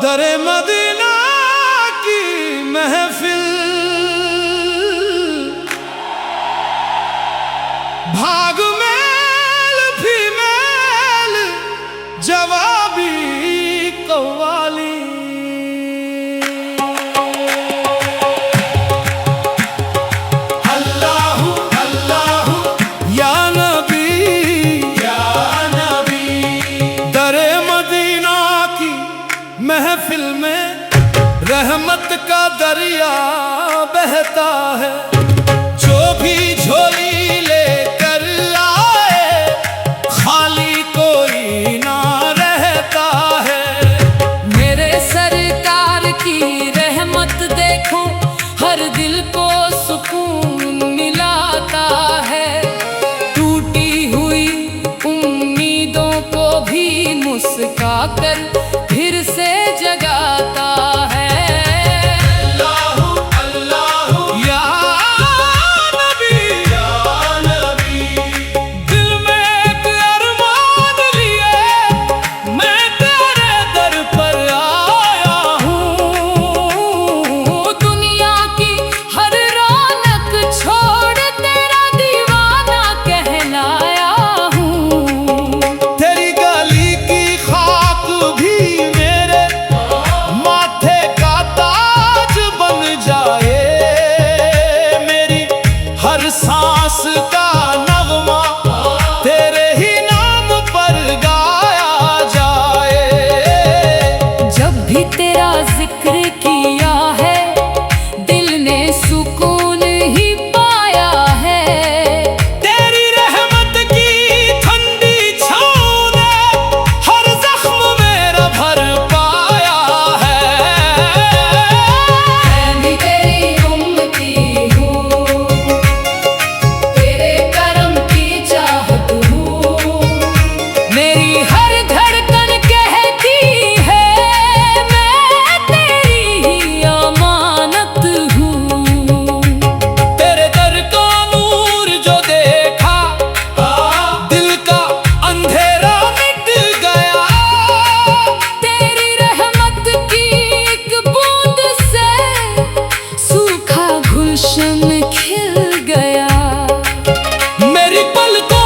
दरे मदीना की महफिल, भाग मेल फीमेल जवाबी कव्वाली। अल्लाहु अल्लाहु या नबी या नबी। दरे मदीना की महफिल में रहमत का दरिया बहता है। जो भी झोली लेकर आए खाली कोई ना रहता है। मेरे सरकार की रहमत देखो हर दिल को सुकून मिलाता है। टूटी हुई उम्मीदों को भी मुस्का कर फिर से जगाता है। सांस का नगमा तेरे ही नाम पर गाया जाए। जब भी तेरा जिक्र किया है दिल ने सुकून ही पाया है। तेरी रहमत की ठंडी छाँव ने हर जख्म मेरा भर पाया है। मैं तेरी उम्मती हूँ, मेरी हर धड़कन कहती है मैं तेरी ही अमानत हूँ। तेरे दर का नूर जो देखा दिल का अंधेरा मिट गया। तेरी रहमत की एक बूंद से सूखा गुलशन खिल गया। मेरी पलकों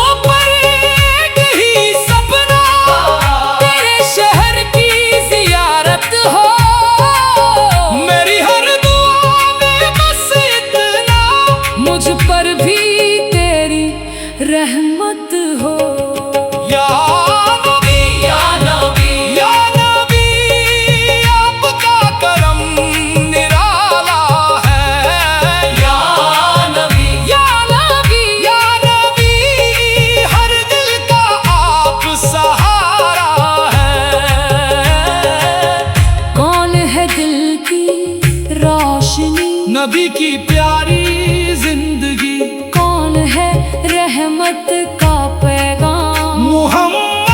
पर भी तेरी रहमत हो। या नबी या नबी या नबी, आपका करम निराला है। या नबी या नबी या नबी, हर दिल का आप सहारा है। कौन है दिल की रोशनी, नबी की प्यारी जिंदगी। कौन है रहमत का पैगाम, मुहम्मद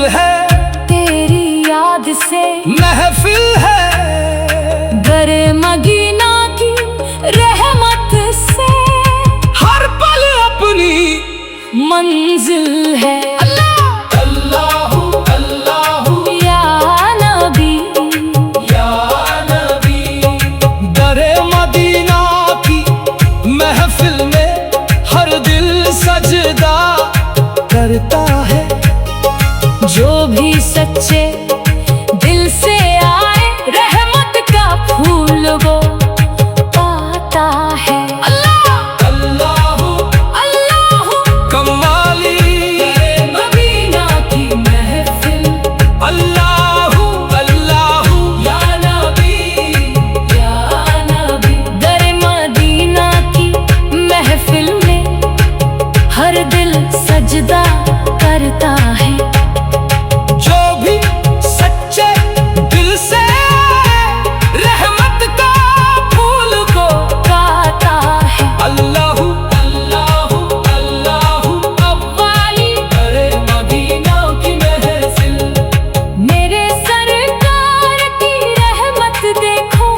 है, तेरी याद से महफिल है, दरे मदीना की रहमत से हर पल अपनी मंजिल है। अल्लाहू अल्लाहू या नबी, या नबी। दरे मदीना की महफिल में हर दिल सजदा करता है। जो भी सच्चे दिल से आए रहमत का फूल वो पाता है। अल्लाहू अल्लाहू कमाली मदीना की महफिल, अल्लाहू अल्लाहू या नबी, या नबी। दरे मदीना की महफिल में हर दिल सजदा करता है। जो भी सच्चे दिल से रहमत का फूल को गाता है। अल्लाहू अल्लाहू अल्लाहू अव्वाली दरे मदीना की महफिल। मेरे सरकार की रहमत देखो,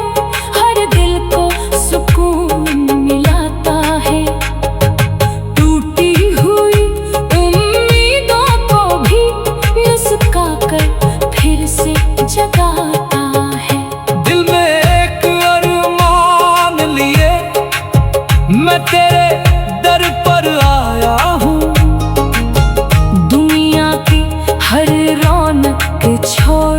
हर दिल को सुकून मिलाता है। टूटी हुई उम्मीदों को भी मुस्का कर फिर से जगाता है। दिल में एक अरमान लिए मैं तेरे दर पर आया हूँ। दुनिया की हर रौनक छोड़